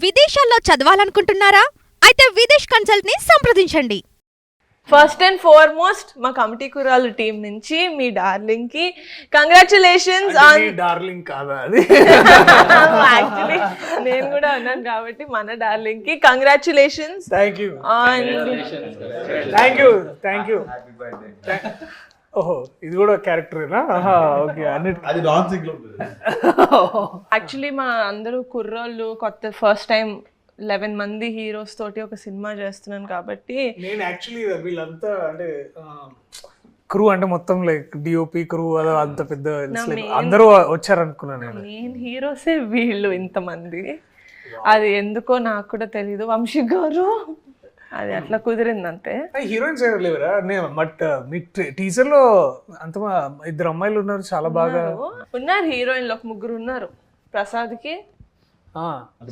విదేశాల్లో చదవాలనుకుంటున్నారా? అయితే విదేశ్ కన్సల్ట్ ని సంప్రదించండి. ఫస్ట్ అండ్ ఫార్మోస్ట్ మా కమిటీ కురాలు టీం నుంచి మీ డార్లింగ్ కి కంగ్రాచులేషన్స్ ఆన్ డార్లింగ్ కాదా అది? యాక్చువల్లీ నేను కూడా అన్నాను కాబట్టి మన డార్లింగ్ కి congratulations thank you on thank you ఓహో ఇది కూడా క్యారెక్టరేనా? ఓకే అన్నిటి అది డాన్సింగ్ లో యాక్చువల్లీ మా అందరూ కుర్రోళ్ళు కొత్త ఫస్ట్ టైం 11 మంది హీరోస్ తోటి ఒక సినిమా చేస్తున్నాను కాబట్టి నేను యాక్చువల్లీ వీళ్ళంతా అంటే క్రూ అంటే మొత్తం లైక్ డిఓపి క్రూ అదో అంత పెద్ద అందరూ వచ్చారనుకున్నాను నేను. మెయిన్ హీరోసే వీళ్ళు ఇంతమంది. అది ఎందుకో నాకు కూడా తెలీదు. వంశీ గారు అది అట్లా కుదిరింది అంతే. హీరోయిన్స్ ఎవరు లేవరా? నేను బట్ మీ టీజర్ లో అంత ఇద్దరు అమ్మాయిలు ఉన్నారు చాలా బాగా ఉన్నారు. హీరోయిన్లు ఒక ముగ్గురు ఉన్నారు. ప్రసాద్ కి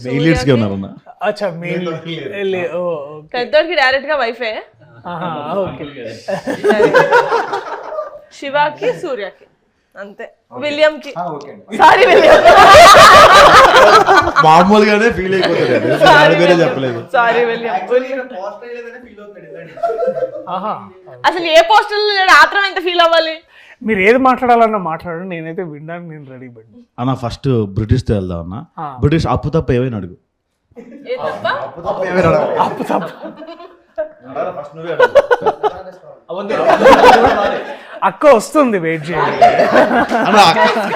మెయిన్ లీడ్స్ గా ఉన్నారన్న. అచ్చా మెయిన్ పెద్దోడికి డైరెక్ట్ గా వైఫే. ఓకే శివాకి సూర్యకి అంతే. విలియం కి సారీ విలియం మామూలుగానే ఫీల్ అయిపోతాడు. చెప్పలేదు సారీ విలియం. అసలు ఏ పోస్టర్ లేడు ఆత్రం ఎంత ఫీల్ అవ్వాలి? మీరు ఏది మాట్లాడాలన్నా మాట్లాడండి, నేనైతే వినడానికి నేను రెడీ పడి. అన్న ఫస్ట్ బ్రిటిష్ తో వెళ్దాం అన్న. బ్రిటిష్ అప్పు తప్ప ఏమైనా అడుగు. ఏ తప్ప? అప్పు తప్ప అక్క వస్తుంది, వెయిట్ చేయండి.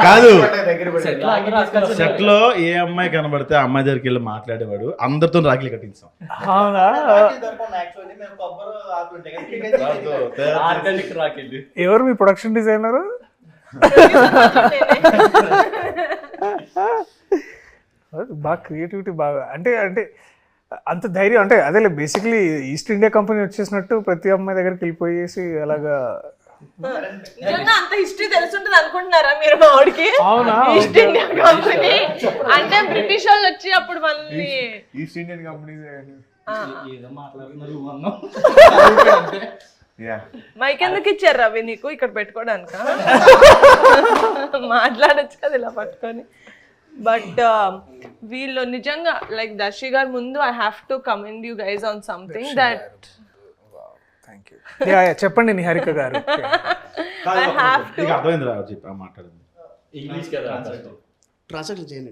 కాదు సెట్ లో ఏ అమ్మాయి కనబడితే ఆ అమ్మాయి దగ్గరికి వెళ్ళి మాట్లాడేవాడు. అందరితో రాఖీలు కట్టించాం. అవునా? ఎవరు మీ ప్రొడక్షన్ డిజైనర్? బాగా క్రియేటివిటీ బాగా అంటే అంటే అంత ధైర్యం అంటే అదే బేసిక్లీ ఈస్ట్ ఇండియా కంపెనీ వచ్చేసినట్టు ప్రతి అమ్మాయి దగ్గరికి వెళ్ళిపోయేసి అలాగా. నిజంగా అంత హిస్టరీ తెలుసుంటది అనుకుంటున్నారా మీరు? మా వాడికి అవునా? ఈస్ట్ ఇండియా కంపెనీ అంటే బ్రిటిష్ వాళ్ళు వచ్చి అప్పుడు మళ్ళీ ఈస్ట్ ఇండియన్ కంపెనీ మైక్ ఎందుకు ఇచ్చారు రవి నీకు ఇక్కడ పెట్టుకోవడానిక? మాట్లాడచ్చు కదా ఇలా పట్టుకొని. బట్ వీళ్ళు నిజంగా లైక్ దర్శి గారి ముందు I have to commend you guys on something that. చెప్పండి నిహారిక గారు. అర్థమైంది రా మాట్లాడింది. ఇంగ్లీష్ కదా. ట్రాన్సాక్షన్ చేయండి.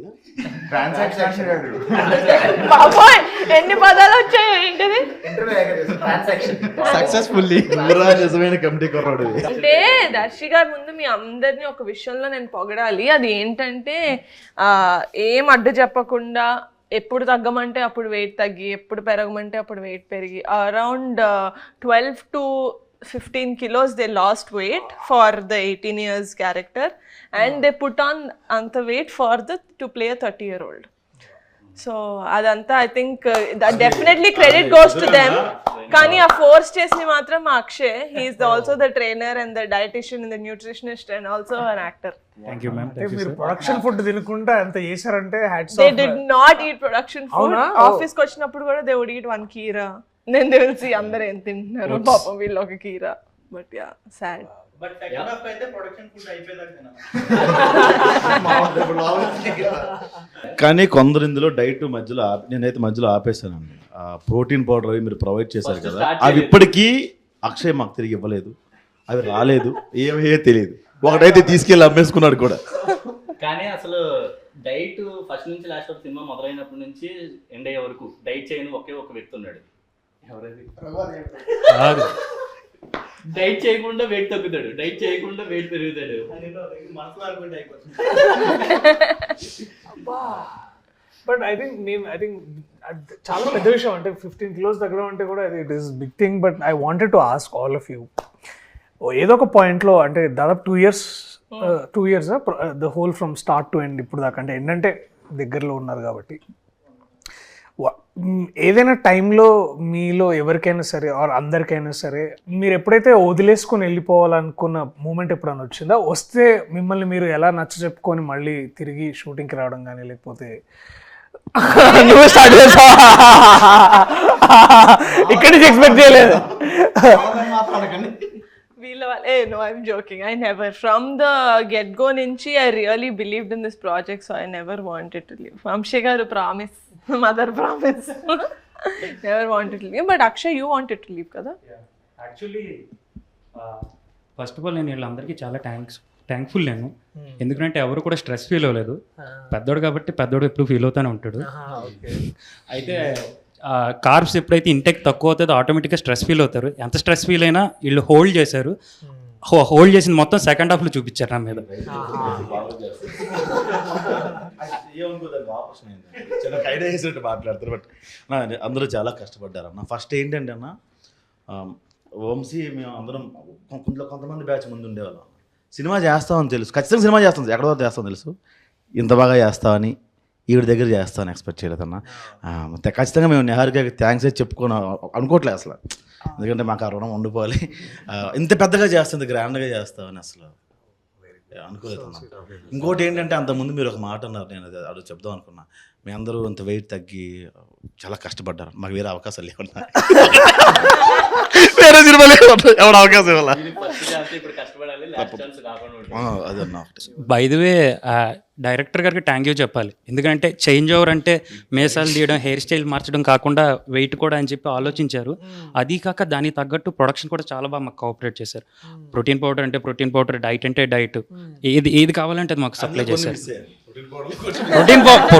బాబోయ్ ఎన్ని పదాలు వచ్చాయి ఏంటిది? సక్సెస్ఫుల్లీ నిజమైన కమిటీ కొర్రాడు. అంటే దర్శి గారి ముందు మీ అందరినీ ఒక విషయంలో నేను పొగడాలి. అది ఏంటంటే ఏం అడ్డు చెప్పకుండా ఎప్పుడు తగ్గమంటే అప్పుడు వెయిట్ తగ్గి, ఎప్పుడు పెరగమంటే అప్పుడు వెయిట్ పెరిగి around 12 to 15 kilos they lost weight for the 18 years character and they put on anta weight for to play a 30-year-old. So adanta I think that definitely credit goes to them. Kani a force chesni matram Akshay, he is also the trainer and the dietitian and the nutritionist and also an actor. Thank you ma'am. మీరు production food తినకుండా ఎంత చేశారంటే hats off. They did not eat production food. Office కి వచ్చినప్పుడు కూడా they would eat one keera. నేను తెలిసి అందరూ ఏం తింటున్నారు పాపం వీళ్ళు ఒక కీరా. But yeah sad. But second half అయితే ప్రొడక్షన్ ఫుడ్ అయిపోయేదాకా. కానీ కొందరు ఇందులో డైట్ మధ్యలో నేనైతే మధ్యలో ఆపేసానండి. ప్రోటీన్ పౌడర్ అవి మీరు ప్రొవైడ్ చేశారు కదా, అవి ఇప్పటికీ అక్షయ్ మాకు తిరిగి ఇవ్వలేదు. అవి రాలేదు, ఏమయ్యే తెలియదు. ఒకటైతే తీసుకెళ్ళి అమ్మేసుకున్నాడు కూడా. కానీ అసలు డైట్ ఫస్ట్ నుంచి లాస్ట్ వరకు సినిమా మొదలైనప్పటి నుంచి ఎండ్ అయ్యే వరకు డైట్ చేయని ఒకే ఒక వ్యక్తి ఉన్నాడు. ఎవరైతే డైట్ చేయకుండా వెయిట్ తగ్గుతాడు, డైట్ చేయకుండా వెయిట్ పెరుగుతాడు. బట్ ఐ థింక్ చాలా పెద్ద విషయం అంటే 15 kilos తగ్గడం అంటే కూడా it is big thing. But I wanted to ask all of you, ఏదో ఒక పాయింట్లో అంటే దాదాపు 2 years the whole from start to end ఇప్పుడు దాకా అంటే ఏంటంటే దగ్గరలో ఉన్నారు కాబట్టి ఏదైనా టైంలో మీలో ఎవరికైనా సరే ఆర్ అందరికైనా సరే మీరు ఎప్పుడైతే వదిలేసుకొని వెళ్ళిపోవాలనుకున్న మూమెంట్ ఎప్పుడైనా వచ్చిందా? వస్తే మిమ్మల్ని మీరు ఎలా నచ్చ చెప్పుకొని మళ్ళీ తిరిగి షూటింగ్కి రావడం కానీ లేకపోతే నువ్వు స్టార్ట్ చేసా ఇక్కడి నుంచి ఎక్స్పెక్ట్ చేయలేదు. No, I'm joking. I never. From the get-go nunchi, I really believed in this project, so I never wanted to leave. Vamshi garu promise. Mother promise never wanted to leave. But Akshay you wanted to leave కదా? Actually first of all నేను వీళ్ళందరికీ చాలా thankful నేను, ఎందుకంటే ఎవరు కూడా stress feel అవ్వలేదు. పెద్దోడు కాబట్టి పెద్దోడు ఎప్పుడు ఫీల్ అవుతూనే ఉంటాడు. అయితే కార్బ్స్ ఎప్పుడైతే ఇంటెక్ తక్కువ అవుతుందో ఆటోమేటిక్గా స్ట్రెస్ ఫీల్ అవుతారు. ఎంత స్ట్రెస్ ఫీల్ అయినా వీళ్ళు హోల్డ్ చేశారు. హోల్డ్ చేసింది మొత్తం సెకండ్ హాఫ్లో చూపించారు నా మీద. చిన్న ఐడియా వేసినట్టు మాట్లాడతారు. బట్ అందరూ చాలా కష్టపడ్డారు అన్న. ఫస్ట్ ఏంటంటే అన్న, వంశీ మేము అందరం కొంతమంది బ్యాచ్ ముందు ఉండేవాళ్ళం. సినిమా చేస్తామని తెలుసు, ఖచ్చితంగా సినిమా చేస్తాం, ఎక్కడ వరకు చేస్తామని తెలుసు. ఇంత బాగా చేస్తామని ఈవిడ దగ్గర చేస్తామని ఎక్స్పెక్ట్ చేయలేదన్న. ఖచ్చితంగా మేము నిహారికకి థ్యాంక్స్ అయితే అనుకోవట్లేదు అసలు, ఎందుకంటే మాకు ఆ రుణం ఉండిపోవాలి. ఇంత పెద్దగా చేస్తుంది, గ్రాండ్గా చేస్తామని అసలు అనుకోలేదు. ఇంకోటి ఏంటంటే అంతకుముందు మీరు ఒక మాట అన్నారు, నేను అది చెప్దాం అనుకున్నా. మీ అందరూ అంత వెయిట్ తగ్గి చాలా కష్టపడ్డారు, మాకు వేరే అవకాశాలు లేకుండా, వేరే సినిమాలు ఎవరు అవకాశం ఇవ్వాలా అదన్నా. బై ది వే డైరెక్టర్ గారికి థ్యాంక్ యూ చెప్పాలి, ఎందుకంటే చేంజ్ ఓవర్ అంటే మేసాలు తీయడం, హెయిర్ స్టైల్ మార్చడం కాకుండా వెయిట్ కూడా అని చెప్పి ఆలోచించారు. అది కాక దానికి తగ్గట్టు ప్రొడక్షన్ కూడా చాలా బాగా మాకు కోఆపరేట్ చేశారు. ప్రోటీన్ పౌడర్ అంటే ప్రోటీన్ పౌడర్, డైట్ అంటే డైట్, ఏది కావాలంటే అది మాకు సప్లై చేశారు.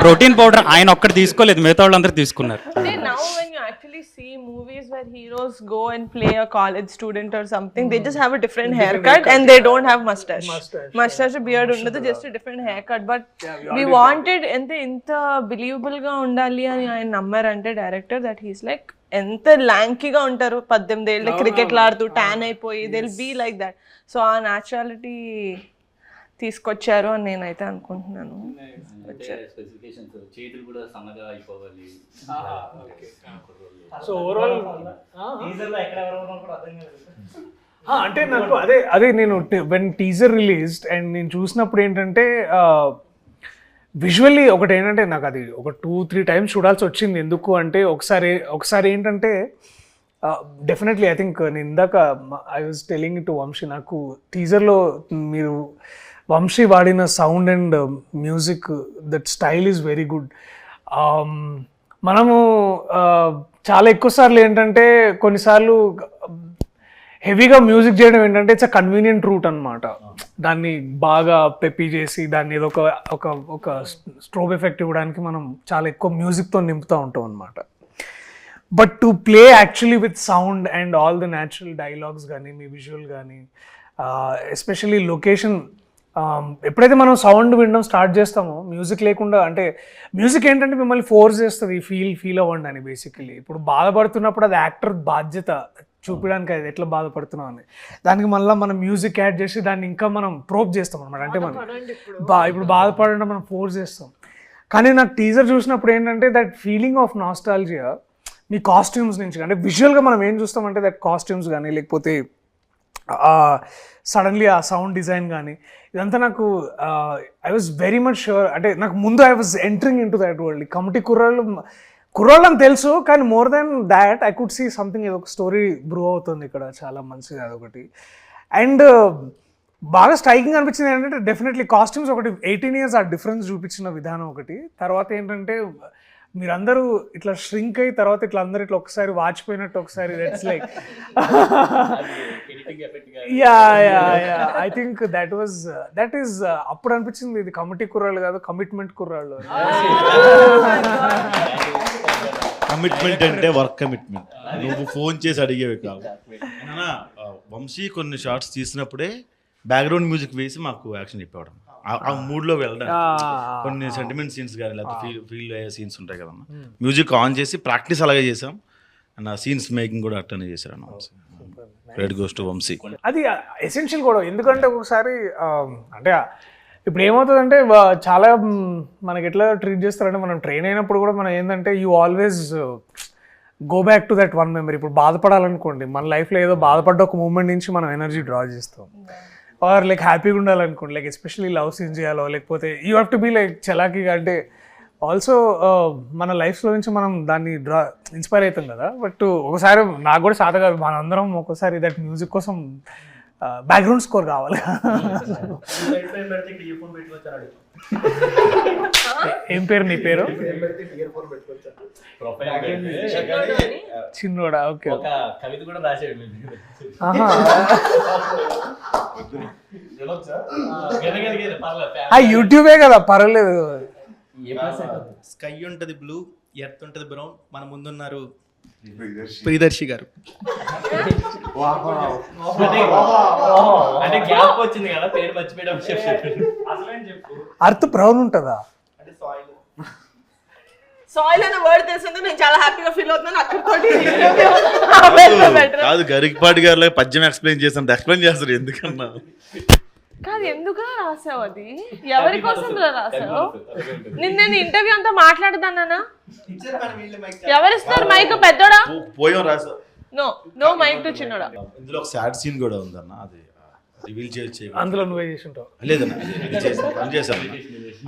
ప్రోటీన్ పౌడర్ ఆయన ఒక్కటి తీసుకోలేదు, మిగతా వాళ్ళందరూ తీసుకున్నారు. Now when you actually see movies where heroes go and play a college student or something, they just have a different haircut and they don't have mustache beard ఉండదు, just a different haircut. But we wanted ఎంత believable గా ఉండాలి అని ఆయన నమ్మారంటే director, that he's like ఎంత ల్యాంకీగా ఉంటారు, 18 ఏళ్ళ క్రికెట్లు ఆడుతూ ట్యాన్ అయిపోయి, they will be like that. So ఆ న్యాచురాలిటీ తీసుకొచ్చారు అని నేనైతే అనుకుంటున్నాను. స్పెసిఫికేషన్స్, చేతులు కూడా సన్నగా అయిపోవాలి. సో ఓవరాల్ అంటే నాకు అదే నేను వెన్ టీజర్ రిలీజ్డ్ అండ్ నేను చూసినప్పుడు ఏంటంటే విజువల్లీ ఒకటి ఏంటంటే నాకు అది ఒక 2-3 టైమ్స్ చూడాల్సి వచ్చింది. ఎందుకు అంటే ఒకసారి ఏంటంటే డెఫినెట్లీ ఐ థింక్ నేను ఇందాక I was telling to Vamshi, నాకు టీజర్లో మీరు వంశీ వాడిన sound and music, that style is very good. మనము చాలా ఎక్కువసార్లు ఏంటంటే కొన్నిసార్లు హెవీగా మ్యూజిక్ చేయడం ఏంటంటే ఇట్స్ అ కన్వీనియంట్ రూట్ అనమాట. దాన్ని బాగా పెప్పి చేసి దాన్ని ఏదో ఒక స్ట్రోబ్ ఎఫెక్ట్ ఇవ్వడానికి మనం చాలా ఎక్కువ మ్యూజిక్తో నింపుతూ ఉంటాం అనమాట. But to play actually with sound and all the natural dialogues కానీ, మీ విజువల్ కానీ, ఎస్పెషల్లీ లొకేషన్, ఎప్పుడైతే మనం సౌండ్ వినడం స్టార్ట్ చేస్తామో మ్యూజిక్ లేకుండా, అంటే మ్యూజిక్ ఏంటంటే మిమ్మల్ని ఫోర్స్ చేస్తుంది ఫీల్ అవ్వండి అని. బేసికలీ ఇప్పుడు బాధపడుతున్నప్పుడు అది యాక్టర్ బాధ్యత చూపించడానికి, అది ఎట్లా పడుతున్నాం అని. దానికి మళ్ళీ మనం మ్యూజిక్ యాడ్ చేసి దాన్ని ఇంకా మనం ప్రోప్ చేస్తాం అనమాట. అంటే మనం ఇప్పుడు బాధపడడం మనం ఫోర్స్ చేస్తాం. కానీ నాకు టీజర్ చూసినప్పుడు ఏంటంటే that feeling of nostalgia me costumes నుంచి, అంటే విజువల్గా మనం ఏం చూస్తామంటే దట్ కాస్ట్యూమ్స్ కానీ, లేకపోతే సడన్లీ ఆ సౌండ్ డిజైన్ కానీ, ఇదంతా నాకు I was very much sure. అంటే నాకు ముందు I was entering in to that world. Committee Kurrollu అని తెలుసు, కానీ more than that I could see something, ఏదో ఒక స్టోరీ బ్రూ అవుతుంది ఇక్కడ, చాలా మంచిది అదొకటి. అండ్ బాగా స్ట్రైకింగ్ అనిపించింది ఏంటంటే డెఫినెట్లీ కాస్ట్యూమ్స్ ఒకటి, 18 years ఆ డిఫరెన్స్ చూపించిన విధానం ఒకటి. తర్వాత ఏంటంటే మీరందరూ ఇట్లా ష్రింక్ అయ్యి తర్వాత ఇట్లా అందరూ ఇట్లా ఒకసారి వాచిపోయినట్టు ఒకసారి, that's like I think that is అప్పుడు అనిపించింది ఇది కమిటీ కుర్రాళ్ళు కాదు, కమిట్మెంట్ కుర్రాళ్ళు. కమిట్మెంట్ అంటే వర్క్ కమిట్మెంట్, నువ్వు ఫోన్ చేసి అడిగేవి కాదు. వంశీ కొన్ని షార్ట్స్ తీసినప్పుడే బ్యాక్గ్రౌండ్ మ్యూజిక్ వేసి మాకు యాక్షన్ చెప్పేవాడు, ఆ మూడ్లో వెళ్ళడం. కొన్ని సెంటిమెంట్ సీన్స్ కానీ లేకపోతే ఫీల్ అయ్యే సీన్స్ ఉంటాయి కదమ్మా, మ్యూజిక్ ఆన్ చేసి ప్రాక్టీస్ అలాగే చేసాం. అండ్ ఆ సీన్స్ మేకింగ్ కూడా అట్టనే చేశారు అన్న. Credit goes to Vamshi. అది ఎసెన్షియల్ కూడా, ఎందుకంటే ఒకసారి అంటే ఇప్పుడు ఏమవుతుందంటే చాలా మనకి ఎట్లా ట్రీట్ చేస్తారంటే, మనం ట్రైన్ అయినప్పుడు కూడా మనం ఏంటంటే you always go back to that one memory. ఇప్పుడు బాధపడాలనుకోండి, మన లైఫ్లో ఏదో బాధపడ్డ ఒక మూమెంట్ నుంచి మనం ఎనర్జీ డ్రా చేస్తాం. ఆర్ లైక్ హ్యాపీగా ఉండాలనుకోండి, లైక్ ఎస్పెషల్లీ లవ్ సీన్స్ చేయాలో, లేకపోతే you have to be like చలాకీగా. అంటే ఆల్సో మన లైఫ్లో నుంచి మనం దాన్ని ఇన్స్పైర్ అవుతాం కదా. బట్ ఒకసారి నాకు కూడా సాధ కాదు, మనందరం ఒక్కోసారి దట్ మ్యూజిక్ కోసం బ్యాక్గ్రౌండ్ స్కోర్ కావాలి. ఏం పేరు నీ పేరు? చిన్నోడా? ఓకే. ఒక కవిత కూడా రాసాడు. యూట్యూబే కదా, పర్వాలేదు. స్కై ఉంటుంది బ్లూ, ఎర్త్ ఉంటుంది బ్రౌన్, మన ముందున్నారు ప్రియదర్శి గారు. అంటే గ్యాప్ వచ్చింది కదా, పేరు మర్చిపోయడం. అర్త్ బ్రౌన్ ఉంటుందా? సాయిల్ అనే వర్డ్ తెలిసింది, నేను చాలా హ్యాపీగా ఫీల్ అవుతున్నాను. అక్కడితోటి కాదు, గరికపాటి గారు పద్యం ఎక్స్ప్లెయిన్ చేస్తాను, ఎక్స్ప్లెయిన్ చేస్తారు ఎందుకన్నా. కాదు, ఎందుకు రాసావు అది? ఎవరి కోసం రాసావు? నేను ఇంటర్వ్యూ అంతా మాట్లాడదానా? ఎవరిస్తారు మైక్? పెద్దోడా? పోయం రాసా. నో మైక్ టు చిన్నోడా. ఇందులో ఒక సాడ్ సీన్ కూడా ఉందన్న, అది రివీల్ చేసి. అందులో నువ్వే చేసి ఉంటావు. లేదన్నా, అది చేశాను.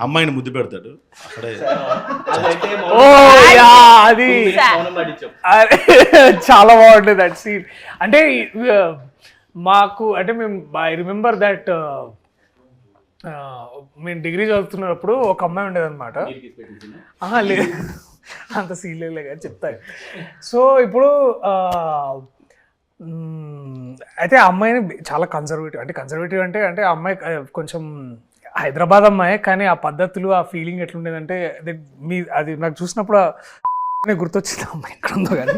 అమ్మాయిని ముద్దు పెడతాడు అక్కడే. అది చాలా బాగుంటుంది దట్ సీన్. అంటే మాకు అంటే మేము ఐ రిమెంబర్ దట్ మేము డిగ్రీ చదువుతున్నప్పుడు ఒక అమ్మాయి ఉండేది అనమాట. లేదు, అంత సీన్ లేదు కానీ చెప్తాను. సో ఇప్పుడు అయితే ఆ అమ్మాయిని చాలా కన్సర్వేటివ్, అంటే కన్సర్వేటివ్ అంటే అంటే ఆ అమ్మాయి కొంచెం హైదరాబాద్ అమ్మాయి, కానీ ఆ పద్ధతులు ఆ ఫీలింగ్ ఎట్లుండేదంటే అది నాకు చూసినప్పుడు గుర్తొచ్చింది అమ్మాయి ఎక్కడ ఉందో కానీ.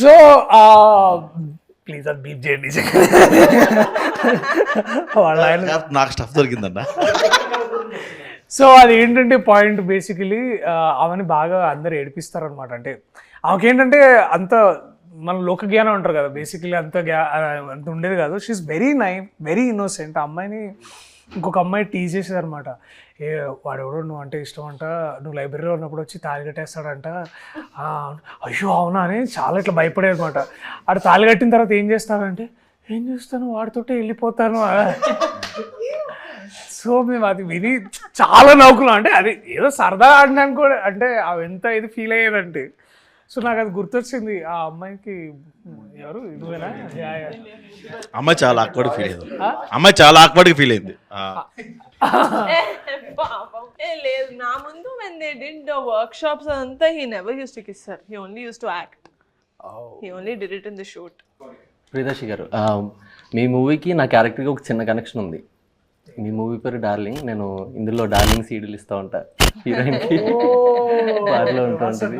సో ప్లీజ్ అది బీప్ చేయండి. నాకు స్టఫ్ దొరికిందన్న. సో అది ఏంటంటే పాయింట్ బేసికలీ ఆమెని బాగా అందరు ఏడిపిస్తారు అనమాట. అంటే ఆమెకేంటంటే అంత మన లోక జ్ఞానం అంటారు కదా, బేసికలీ అంత ఉండేది కాదు. She is very very innocent. ఆ అమ్మాయిని ఇంకొక అమ్మాయి టీజ్ చేసేది అనమాట. వాడెవడో నువ్వు అంటే ఇష్టం అంట, నువ్వు లైబ్రరీలో ఉన్నప్పుడు వచ్చి తాళి కట్టేస్తాడంట. అయ్యో అవునా అని చాలా ఇట్లా భయపడేది అనమాట. ఆడు తాళి కట్టిన తర్వాత ఏం చేస్తానంటే, ఏం చేస్తాను వాడితోటే వెళ్ళిపోతాను. సో మేము అది విని చాలా నవ్వుకున్నాం. అంటే అది ఏదో సరదా ఆడినాను కూడా, అంటే అవి ఎంత ఇది ఫీల్ అయ్యేదంటే. సో నాకు అది గుర్తొచ్చింది. ఆ అమ్మాయికి ఎవరు ఇదివేనా అమ్మాయి చాలా ఆక్వర్డ్ ఫీల్ అయింది. అమ్మాయి చాలా ఆక్వర్డ్గా ఫీల్ అయింది. లేదు, నా ముందు when they did the workshops అంతా he never used to kiss her. He only used to act. He only did it in the shoot. Priyadarshi గారు, మీ మూవీకి నా క్యారెక్టర్కి ఒక చిన్న కనెక్షన్ ఉంది. మీ మూవీ పేరు డార్లింగ్. నేను ఇందులో డార్లింగ్ సీడీలు ఇస్తూ ఉంటా హీరోయిన్కి, బార్లో ఉంటూ ఉంటుంది.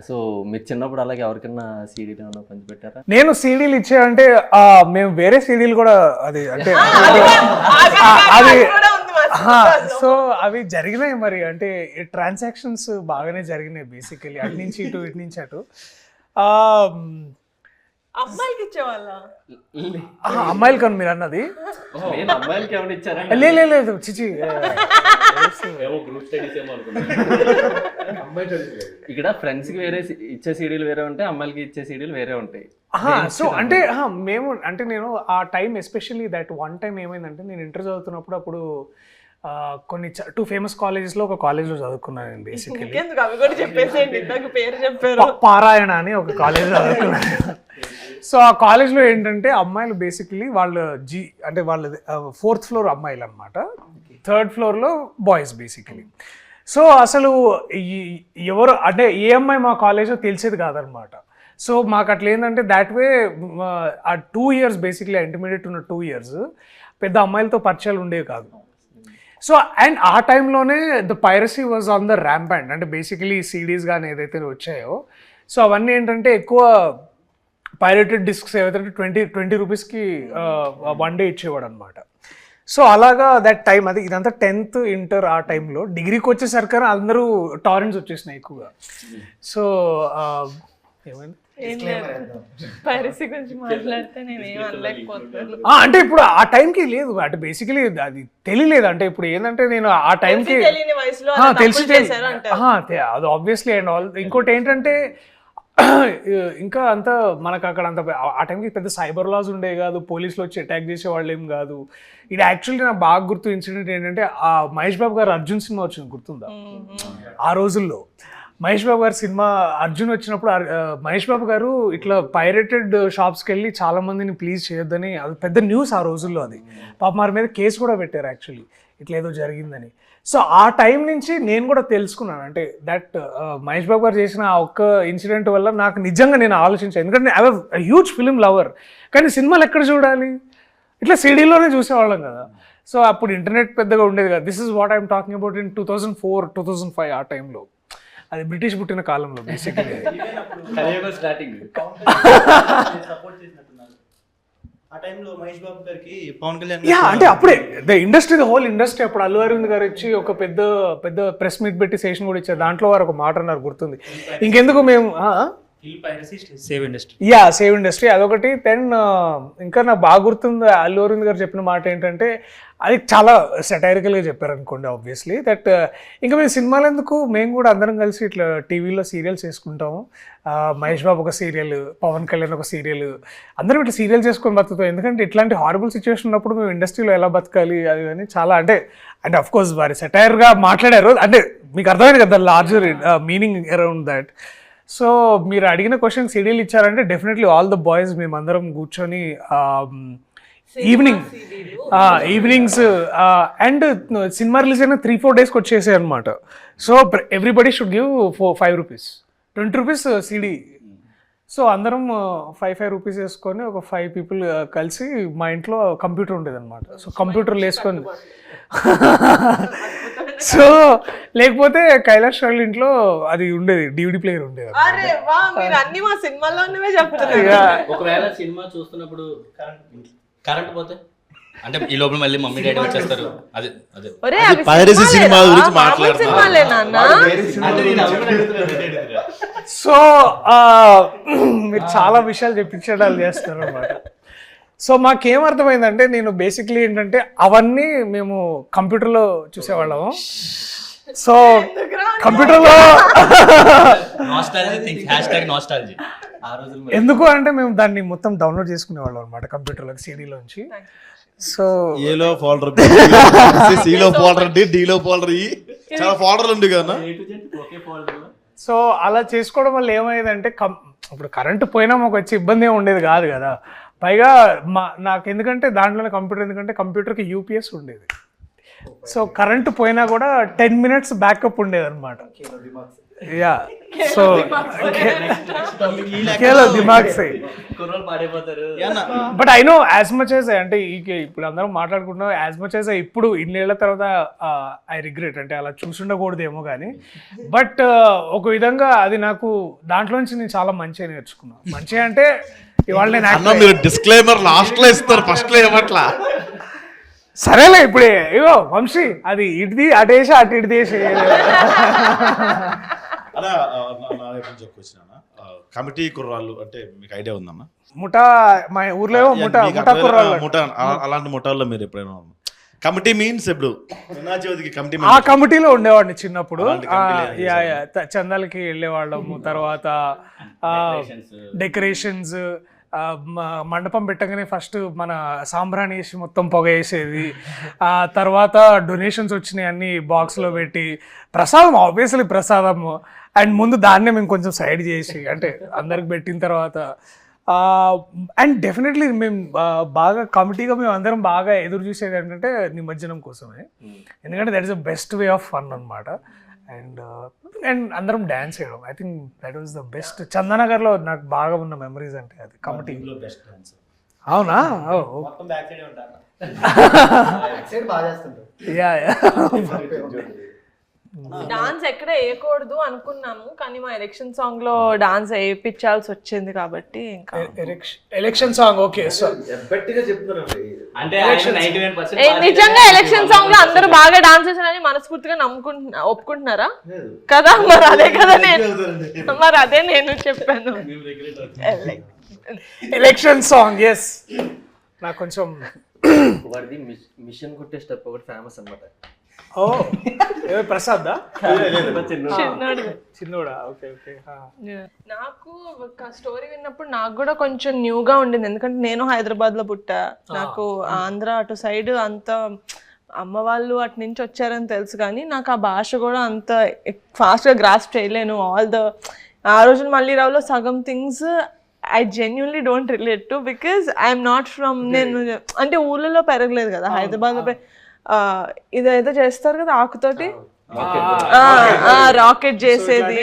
సో మీరు చిన్నప్పుడు అలాగే ఎవరికైనా సీడీలు ఏమైనా పంచిపెట్టారా? నేను సీడీలు ఇచ్చానంటే మేము వేరే సీడీలు కూడా అది అంటే అది సో అవి జరిగినాయి మరి. అంటే ట్రాన్సాక్షన్స్ బాగానే జరిగినాయి బేసికలీ, అటు నుంచి ఇటు ఇటు నుంచి అటు. అమ్మాయికి ఇచ్చేవాళ్ళ? అమ్మాయిలు కానీ మీరు అన్నది అమ్మాయిలకి ఏమైనా ఇచ్చారా? లేదు చిచి. గ్రూప్ స్టడీస్ ఏమో అనుకున్నాను. ఇక్కడ ఫ్రెండ్స్ కి వేరే ఇచ్చే సీడీలు వేరే ఉంటాయి, అమ్మాయిలకి ఇచ్చే సీడీలు వేరే ఉంటాయి. సో అంటే మేము అంటే నేను ఆ time especially that one time ఏమైందంటే, నేను ఇంటర్ చదువుతున్నప్పుడు అప్పుడు కొన్ని 2 ఫేమస్ కాలేజెస్లో ఒక కాలేజ్లో చదువుకున్నాను నేను బేసికలీ. అవి కూడా చెప్పేసేయండి, ఇంతకు పేరు చెప్పారు. పారాయణ అని ఒక కాలేజ్లో చదువుకున్నాను. సో ఆ కాలేజ్లో ఏంటంటే అమ్మాయిలు బేసికలీ వాళ్ళు అంటే వాళ్ళ 4th ఫ్లోర్ అమ్మాయిలు అనమాట, 3rd ఫ్లోర్లో బాయ్స్ బేసికలీ. సో అసలు ఎవరు అంటే ఏ అమ్మాయి మా కాలేజ్లో తెలిసేది కాదనమాట. సో మాకు అట్లా ఏంటంటే దాట్ వే ఆ 2 years బేసిక్లీ ఇంటర్మీడియట్ ఉన్న 2 years పెద్ద అమ్మాయిలతో పరిచయాలు ఉండేవి కాదు. సో అండ్ ఆ టైంలోనే the piracy was on the ramp. అంటే బేసికలీ సీడీస్ కానీ ఏదైతే వచ్చాయో, సో అవన్నీ ఏంటంటే ఎక్కువ పైరేటెడ్ డిస్క్స్ ఏవైతే 20 రూపీస్కి 1 day ఇచ్చేవాడు అనమాట. సో అలాగా దట్ టైం అది ఇదంతా 10th ఇంటర్ ఆ టైంలో. డిగ్రీకి వచ్చేసరికి అందరూ టారెంట్స్ వచ్చేసినాయి ఎక్కువగా. సో ఏమైంది పైరసీ గురించి మాట్లాడితే నేను ఏం అనలేకపోతున్నాను. అంటే ఇప్పుడు ఆ టైంకి లేదు, అంటే బేసికలీ అది తెలియలేదు. అంటే ఇప్పుడు ఏంటంటే నేను ఆ టైంకి తెలిసి అది ఆబ్వియస్లీ అండ్ ఆల్. ఇంకోటి ఏంటంటే ఇంకా అంత మనకు అక్కడ అంత ఆ టైంకి పెద్ద సైబర్ లాస్ ఉండేవి కాదు, పోలీసులు వచ్చి అటాక్ చేసేవాళ్ళు ఏం కాదు. ఇది యాక్చువల్లీ నాకు బాగా గుర్తు ఇన్సిడెంట్ ఏంటంటే, ఆ మహేష్ బాబు గారు అర్జున్ సినిమా వచ్చింది గుర్తుందా ఆ రోజుల్లో. మహేష్ బాబు గారు సినిమా అర్జున్ వచ్చినప్పుడు మహేష్ బాబు గారు ఇట్లా పైరేటెడ్ షాప్స్కి వెళ్ళి చాలా మందిని ప్లీజ్ చేయొద్దని, అది పెద్ద న్యూస్ ఆ రోజుల్లో. అది పాప వారి మీద కేసు కూడా పెట్టారు యాక్చువల్లీ, ఇట్లా ఏదో జరిగిందని. సో ఆ టైం నుంచి నేను కూడా తెలుసుకున్నాను, అంటే దట్ మహేష్ బాబు గారు చేసిన ఆ ఒక్క ఇన్సిడెంట్ వల్ల నాకు నిజంగా నేను ఆలోచించాను. ఎందుకంటే I was huge film lover, కానీ సినిమాలు ఎక్కడ చూడాలి, ఇట్లా సిడీలోనే చూసేవాళ్ళం కదా. సో అప్పుడు ఇంటర్నెట్ పెద్దగా ఉండేది కదా. This is what I'm talking about in 2004, 2005 ఆ టైంలో. అది బ్రిటిష్ పుట్టిన కాలంలో బేసిక్లీ. స్టార్టింగ్ సపోర్ట్ చేసినట్టున్నారు ఆ టైంలో మహేష్ బాబు గారికి పవన్ కళ్యాణ్ అంటే అప్పుడే ద హోల్ ఇండస్ట్రీ అప్పుడు అల్లు అరవింద్ గారు వచ్చి ఒక పెద్ద ప్రెస్ మీట్ పెట్టి సెషన్ కూడా ఇచ్చారు. దాంట్లో వారు ఒక మాట అన్నారు గుర్తుంది, ఇంకెందుకు మేము సేవ్ ఇండస్ట్రీ. సేవ్ ఇండస్ట్రీ అదొకటి. దెన్ ఇంకా నాకు బాగా గుర్తుంది అల్లు అరవింద్ గారు చెప్పిన మాట ఏంటంటే, అది చాలా సెటైరికల్గా చెప్పారు అనుకోండి ఆబ్వియస్లీ, దట్ ఇంకా మేము సినిమాలు ఎందుకు, మేము కూడా అందరం కలిసి ఇట్లా టీవీలో సీరియల్స్ వేసుకుంటాము. మహేష్ బాబు ఒక సీరియల్, పవన్ కళ్యాణ్ ఒక సీరియల్, అందరం ఇట్లా సీరియల్ చేసుకొని బతుకుతాం. ఎందుకంటే ఇట్లాంటి హారబుల్ సిచ్యువేషన్ ఉన్నప్పుడు మేము ఇండస్ట్రీలో ఎలా బతకాలి అది అని చాలా, అంటే అఫ్ కోర్స్ వారి సెటైర్గా మాట్లాడారు. అంటే మీకు అర్థమైంది కదా larger meaning around that. So మీరు అడిగిన క్వశ్చన్ సీడీలు ఇచ్చారంటే డెఫినెట్లీ ఆల్ ద బాయ్స్ మేమందరం కూర్చొని ఈవినింగ్స్ అండ్ సినిమా రిలీజ్ అయిన 3-4 డేస్కి వచ్చేసాయి అనమాట. So everybody should give 5 rupees, 20 rupees CD. So అందరం 5 రూపీస్ వేసుకొని ఒక 5 పీపుల్ కలిసి మా ఇంట్లో కంప్యూటర్ ఉండేది అనమాట. సో కంప్యూటర్లు వేసుకొని సో లేకపోతే కైలాష్ వాళ్ళ ఇంట్లో అది ఉండేది, DVD ప్లేయర్ ఉండేది. అరే వా, మీరు అన్ని మా సినిమాల్లోనే చెప్తున్నారు. ఒకవేళ సినిమా చూస్తున్నప్పుడు కరెంట్ పోతే అంటే ఈ లోపల మళ్ళీ మమ్మీ డాడీ వచ్చేస్తారు. అదే అదే ఒరే, అది అవి పైరసీ సినిమాలేనా? సినిమాల గురించి మామూలు మాట్లాడుతున్నా. సినిమాలేనా అన్న? సో మీరు చాలా విషయాలు చెప్పించడాలు చేస్తారు అనమాట. సో మాకేం అర్థమైందంటే, నేను బేసిక్లీ ఏంటంటే అవన్నీ మేము కంప్యూటర్లో చూసేవాళ్ళము. సో కంప్యూటర్లో నాస్టాలజీ థింగ్స్ #నాస్టాలజీ ఆ రోజులు ఎందుకు అంటే మేము దాన్ని మొత్తం డౌన్లోడ్ చేసుకునేవాళ్ళం అనమాట కంప్యూటర్లోకి, సీడీలోంచి. సో ఏలో ఫోల్డర్, సిలో ఫోల్డర్, డిలో ఫోల్డర్, చాలా ఫోల్డర్లు ఉండే కదా. ఒకే ఫోల్డర్. సో అలా చేసుకోవడం వల్ల ఏమయ్యేదంటే, ఇప్పుడు కరెంటు పోయినా మాకు వచ్చి ఇబ్బంది ఏమి ఉండేది కాదు కదా. పైగా నాకు ఎందుకంటే దాంట్లోనే కంప్యూటర్, ఎందుకంటే కంప్యూటర్కి UPS ఉండేది. సో కరెంటు పోయినా కూడా 10 మినిట్స్ బ్యాకప్ ఉండేది అనమాట. యా, సో దిమాగ్ సై. కుర్రోళ్ళు పాడైపోతారు. But I know as much as, అంటే ఇప్పుడు అందరం మాట్లాడుకుంటున్నాం, యాజ్ మచ్ యాజ్ ఇప్పుడు ఇన్నేళ్ల తర్వాత ఐ రిగ్రెట్, అంటే అలా చూసుండకూడదేమో కానీ. బట్ ఒక విధంగా అది నాకు దాంట్లోంచి నేను చాలా మంచిగా నేర్చుకున్నాను. మంచిగా అంటే ఇవాళ నేను మీరు డిస్క్లైమర్ లాస్ట్ లో ఇస్తారు, ఫస్ట్ లో ఏమట్లా. సరేలే ఇప్పుడే ఇగో వంశీ, అది ఇటుది అటేసి అటు ఇటు దేశ అలా కమిటీ కుర్రాళ్ళు అంటే మీకు ఐడియా ఉందమ్మా? ముఠా, మా ఊర్లో ముఠా కుర్రాళ్ళు. అలాంటి ముఠాల్లో మీరు ఎప్పుడైనా కమిటీ మీన్స్ ఇప్పుడు కమిటీ, ఆ కమిటీలో ఉండేవాడిని చిన్నప్పుడు. అలాంటి కమిటీలు చందాలకి వెళ్ళేవాళ్ళము. తర్వాత డెకరేషన్స్, మండపం పెట్టగానే ఫస్ట్ మన సాంబ్రాణి వేసి మొత్తం పొగ వేసేది. ఆ తర్వాత డొనేషన్స్ వచ్చినాయి అన్ని బాక్స్లో పెట్టి, ప్రసాదం ఆబ్వియస్లీ ప్రసాదము, అండ్ ముందు దాన్నే మేము కొంచెం సైడ్ చేసి, అంటే అందరికి పెట్టిన తర్వాత. అండ్ డెఫినెట్లీ మేము బాగా కమిటీగా మేము అందరం బాగా ఎదురు చూసేది ఏంటంటే నిమజ్జనం కోసమే, ఎందుకంటే that is the best way of fun అనమాట. అండ్ అందరం డ్యాన్స్ చేయడం, I think that was the best. చందనగర్లో నాకు బాగా ఉన్న మెమరీస్ అంటే అది కమిటీ. అవునా? డాన్స్ ఎక్కడ వేయకూడదు అనుకున్నాము, కానీ మా ఎలక్షన్ సాంగ్ లో డాన్స్ వేయించాల్సి వచ్చింది కాబట్టి ఇంకా. Election song okay. సో అంటే నిజంగా ఎలక్షన్ సాంగ్ లో అందరూ బాగా డాన్స్ చేశారని మనస్ఫూర్తిగా ఒప్పుకుంటున్నారా కదా? మరి అదే నేను చెప్పాను. ఎలక్షన్ సాంగ్ ఎస్, నాకు కొంచెం వాడిది మిషన్ కుట్టే స్టెప్ ఒకటి ఫేమస్ అనమాట. ఓ ప్రసాద్ చిన్నోడు. చిన్నోడా? Okay okay. నాకు ఒక స్టోరీ విన్నప్పుడు నాకు కూడా కొంచెం న్యూగా ఉండింది, ఎందుకంటే నేను హైదరాబాద్ లో పుట్టా. నాకు ఆంధ్ర అటు సైడ్ అంత అమ్మ వాళ్ళు అటు నుంచి వచ్చారని తెలుసు కానీ నాకు ఆ భాష కూడా అంత ఫాస్ట్గా గ్రాస్ప్ చేయలేను. ఆ రోజున మళ్ళీ రావులో సగం things I genuinely don't relate to because I'm not from, నేను అంటే ఊళ్ళలో పెరగలేదు కదా, హైదరాబాద్లో ఇదైతే చేస్తారు కదా ఆకుతోటి రాకెట్ చేసేది,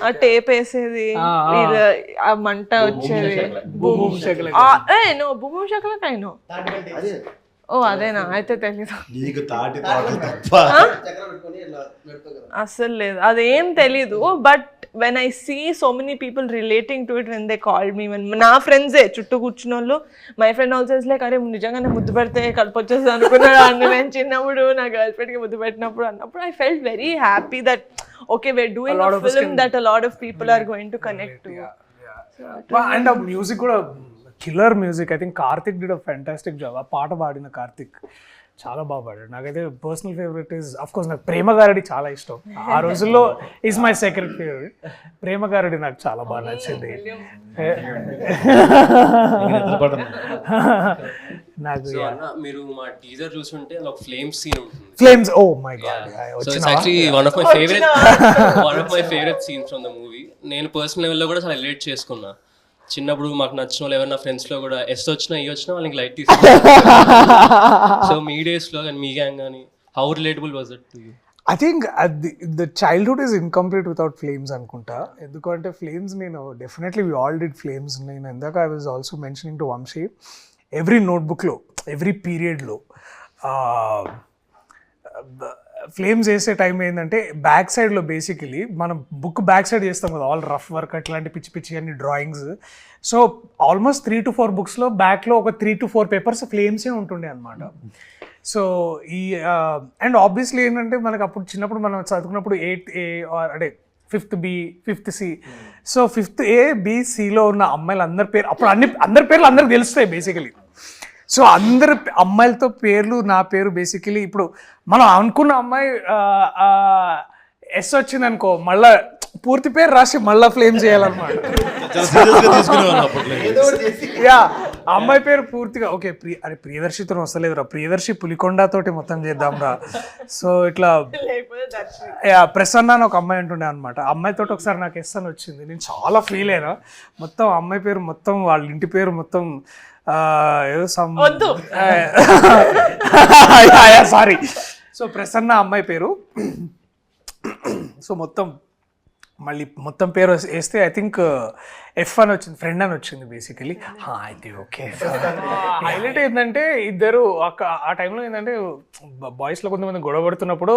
ఆ టేప్ వేసేది, ఆ మంట వచ్చేది, భూమి శకలకైనా. ఓ అదేనా, అయితే తెలీదు, అస్సలు లేదు, అదేం తెలీదు. But when I see so many people relating to it when they called me, నా ఫ్రెండ్సే చుట్టూ కూర్చున్న వాళ్ళు, my friend also is like అరే నిజంగానే ముద్దు పెడితే కడుపు వచ్చేసి అనుకున్నాడు అన్న. నేను చిన్నప్పుడు నా గర్ల్ ఫ్రెండ్కి ముద్దు పెట్టినప్పుడు అన్నప్పుడు I felt very happy that okay we're doing a film that a lot of people are going to connect to. And ఆ మ్యూజిక్ కూడా killer music. I think Karthik did a fantastic job. ఆ పాట పాడిన కార్తిక్ చాలా బాగా పాడాడు. నాకైతే personal favourite is of course నాకు ప్రేమ గారడి చాలా ఇష్టం. ఆ రోజుల్లో ఈజ్ మై సెకండ్ ఫేవరెట్. ప్రేమ గారడి నాకు చాలా బాగా నచ్చింది. నాకు మీరు మా టీజర్ చూస్తుంటే ఒక ఫ్లేమ్స్ సీన్ ఉంటుంది. Flames, oh my god, so it's actually one of my favourite scenes from the movie. నేను పర్సనల్ లెవెల్లో కూడా చాలా రిలేట్ చేసుకున్నా. చిన్నప్పుడు మాకు నచ్చిన వాళ్ళు ఎవరైనా ఫ్రెండ్స్లో కూడా ఎస్ వచ్చినా ఈ వచ్చినా వాళ్ళకి లైట్ తీసుకుంటారు. సో మీ డేస్లో కానీ మీ గ్యాంగ్ కానీ how relatable was it to you? I think the childhood is incomplete without FLAMES అనుకుంటా. ఎందుకంటే ఫ్లేమ్స్ నేను definitely we all did FLAMES. నేను ఇందాక I was also mentioning to Vamshi, every నోట్బుక్లో ఎవ్రీ పీరియడ్లో ఫ్లేమ్స్ వేసే టైం ఏంటంటే బ్యాక్ సైడ్లో బేసికలీ మనం బుక్ బ్యాక్ సైడ్ చేస్తాం కదా, ఆల్ రఫ్ వర్క్ అట్లాంటి పిచ్చి పిచ్చి అన్ని డ్రాయింగ్స్. సో ఆల్మోస్ట్ 3 to 4 బుక్స్లో బ్యాక్లో ఒక 3 to 4 పేపర్స్ ఫ్లేమ్సే ఉంటుండే అనమాట. సో ఈ అండ్ ఆబ్వియస్లీ ఏంటంటే మనకు అప్పుడు చిన్నప్పుడు మనం చదువుకున్నప్పుడు 8th A అంటే 5th B 5th C. So 5th A B Cలో ఉన్న అమ్మాయిలు అందరి పేరు అప్పుడు అందరి పేర్లు అందరికి తెలుస్తాయి బేసికలీ. సో అందరు అమ్మాయిలతో పేర్లు, నా పేరు బేసికలీ ఇప్పుడు మనం అనుకున్న అమ్మాయి ఎస్ వచ్చింది అనుకో, మళ్ళా పూర్తి పేరు రాసి మళ్ళా ఫ్లేమ్ చేయాలన్నమాట. యా, అమ్మాయి పేరు పూర్తిగా ఓకే అరే ప్రియదర్శితో వస్తలేదురా, ప్రియదర్శి పులికొండ తోటి మొత్తం చేద్దాం రా. సో ఇట్లా ప్రసన్న అని ఒక అమ్మాయి ఉంటుండే అనమాట. అమ్మాయితో ఒకసారి నాకు ఎస్ అని వచ్చింది. నేను చాలా ఫీల్ అయినా. మొత్తం అమ్మాయి పేరు మొత్తం వాళ్ళ ఇంటి పేరు మొత్తం ఏదో సారీ. సో ప్రసన్న అమ్మాయి పేరు. సో మళ్ళీ మొత్తం పేరు వేస్తే ఐ థింక్ F అని వచ్చింది, ఫ్రెండ్ అని వచ్చింది బేసికలీ. అయితే ఓకే. హైలైట్ ఏంటంటే ఇద్దరు ఆ టైంలో ఏంటంటే బాయ్స్లో కొంతమంది గొడవ పడుతున్నప్పుడు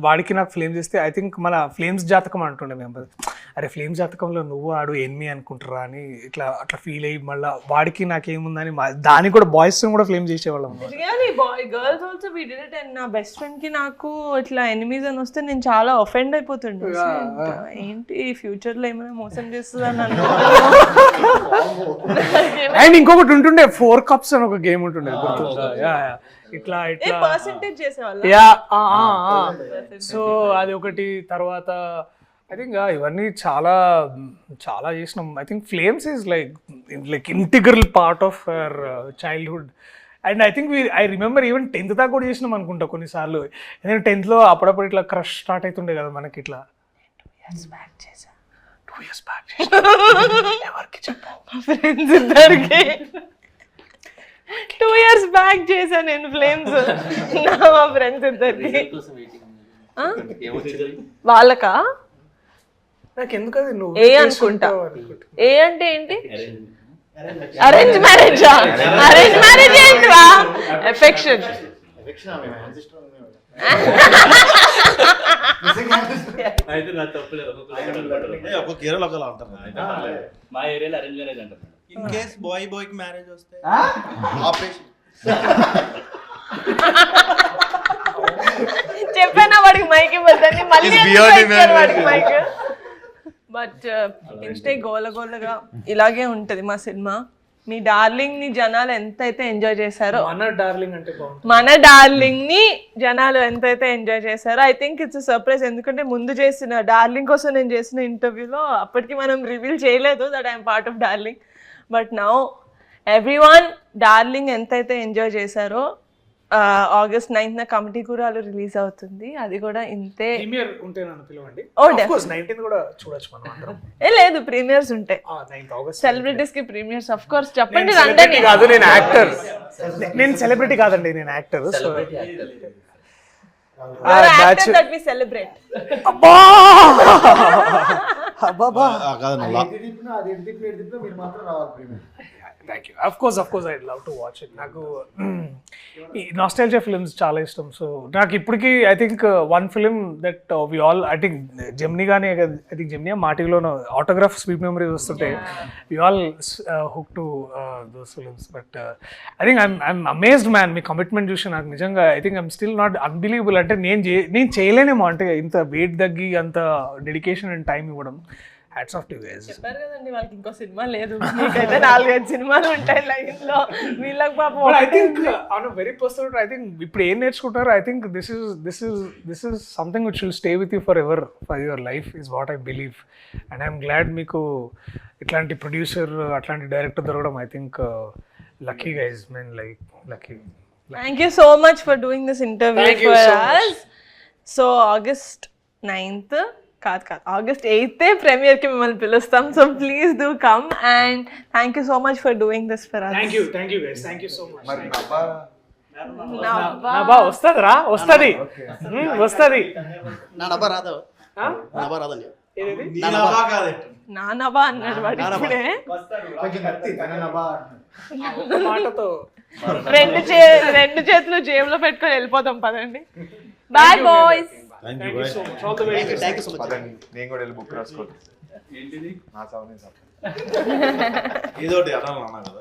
వాడికి నాకు ఫ్లేమ్స్ ఇస్తే ఐ థింక్ మన ఫ్లేమ్స్ జాతకం అంటుండే మేము. అరే ఫ్లేమ్ జాతకంలో నువ్వు ఆడు ఎనిమి అనుకుంటారా అని అట్లా ఫీల్ అయ్యి మళ్ళీ వాడికి నాకేముందని దానికి కూడా బాయ్స్ కూడా ఫ్లేమ్ చేసేవాళ్ళం. Girls also we did it. And నా బెస్ట్ ఫ్రెండ్ కి నాకు ఇట్లా ఎనిమీస్ అని వస్తే నేను చాలా అఫెండ్ అయిపోతుండే. ఏంటి ఫ్యూచర్ లో ఏమైనా మోసం చేస్తుందని అన్నా. అండ్ ఇంకొకటి ఉంటుండే 4 cups అని ఒక గేమ్ ఉంటుండే, ఇట్లా పర్సెంటేజ్ చేసేవాళ్ళు. సో అది ఒకటి. తర్వాత ఐ థింక్ ఇవన్నీ చాలా చాలా చేసినాం. I think flames is like integral part of our childhood. And I think I remember even 10th దాకా కూడా చేసినాం అనుకుంటా కొన్నిసార్లు. ఎందుకంటే 10th లో అప్పుడప్పుడు ఇట్లా క్రష్ స్టార్ట్ అవుతుండే కదా మనకి. ఇట్లా 2 years back చేసా ఎవరికి చెప్పావు? మా ఫ్రెండ్స్ ఇద్దరికి 2 years బ్యాక్ చేశా నేను ఫ్లేమ్స్. మా ఫ్రెండ్స్ ఇద్దరికి. వాళ్ళకా నాకు ఎందుకు అది నువ్వు ఏ అనుకుంటా. ఏ అంటే ఏంటి? Arrange marriage. అరేంజ్ మ్యారేజ్ ఏంటివా? ఎఫెక్షన్. మా ఏరియాలో అరేంజ్ మ్యారేజ్ అంటారు. ఇన్ కేస్ బాయ్ కి మ్యారేజ్ వస్తే చెప్పానా వాడికి మైక్ ఇవ్వద్దని, మళ్ళీ వాడికి మైక్. బట్ ఇంతే గోలగోలగా ఇలాగే ఉంటది మా సినిమా. మీ డార్లింగ్ ని జనాలు ఎంతైతే ఎంజాయ్ చేశారో, మన డార్లింగ్ ని జనాలు ఎంతైతే ఎంజాయ్ చేశారో ఐ థింక్ ఇట్స్ సర్ప్రైజ్. ఎందుకంటే ముందు చేసిన డార్లింగ్ కోసం నేను చేసిన ఇంటర్వ్యూలో అప్పటికి మనం రివీల్ చేయలేదు that I'm part of darling. But now everyone darling ఎంతైతే ఎంజాయ్ చేశారో ఆగస్ట్ 9th కమిటీ కూరాలు రిలీజ్ అవుతుంది. అది కూడా ఇంతే. ప్రీమియర్ ఉంటే నన్ను పిలవండి. Oh, ఆఫ్ కోర్స్ 19th కూడా చూడొచ్చు మనం అందరం. లేదు ప్రీమియర్స్ ఉంటాయి. 9th ఆగస్ట్ సెలబ్రిటీస్ కి ప్రీమియర్స్ ఆఫ్ కోర్స్ చెప్పండి. సెలబ్రిటీ కాదు, నేను యాక్టర్. నేను సెలబ్రిటీ కాదండి, నేను actor. So that we celebrate. అబ్బా అబ్బా కాదన్న thank you. Of course I love to watch it. నాకు ఈ నాస్టాల్జియా ఫిల్మ్స్ చాలా ఇష్టం. సో నాకు ఇప్పటికీ I think one film that we all I think Gemini కానీ ఐ థింక్ జెమినీ మాటిలోనో ఆటోగ్రాఫ్ స్వీట్ మెమరీస్ వస్తుంటే we all hook to those films. But I think I'm amazed man. Me commitment చూసి నాకు నిజంగా I think I'm still not unbelievable. అంటే నేను చేయలేనేమో, అంటే ఇంత వెయిట్ తగ్గి అంత డెడికేషన్ అండ్ టైం ఇవ్వడం. Hats off to you guys. చెప్పారు కదండి వాళ్ళకి ఇంకో సినిమా లేదు, మీకైతే 4-5 సినిమాలు ఉంటాయి లైఫ్ లో. వీళ్ళకి పాపం I think on a very personal I think ఇప్పుడు ఏం నేర్చుకుంటారు, I think this is something which will stay with you for ever, for your life is what I believe. And I'm glad మీకు ఇట్లాంటి producer అట్లాంటి director దొరకడం. I think lucky guys, men like lucky. Thank you so much for doing this interview for us. So August 9th కాదు August 8th premier కి మిమ్మల్ని పిలుస్తాం. So please do come and thank you so much for doing this for us. Thank you guys, thank you so much. Nabha వస్తుందిరా, వస్తుంది. నా నబ్బా రాదా? నబ్బా రాదని నా నభా అన్నాడు వాడు ఇప్పుడే. మాటతో రెండు చేతులు జేబులో పెట్టుకొని వెళ్ళిపోతాం. పదండి. Bye boys. Thank you bye. Thank you so much. నేను కూడా వెళ్ళి బుక్ రాసుకోవచ్చు. ఏంటిది నా సౌండ్ ఏదో ఒకటి అన్నా కదా.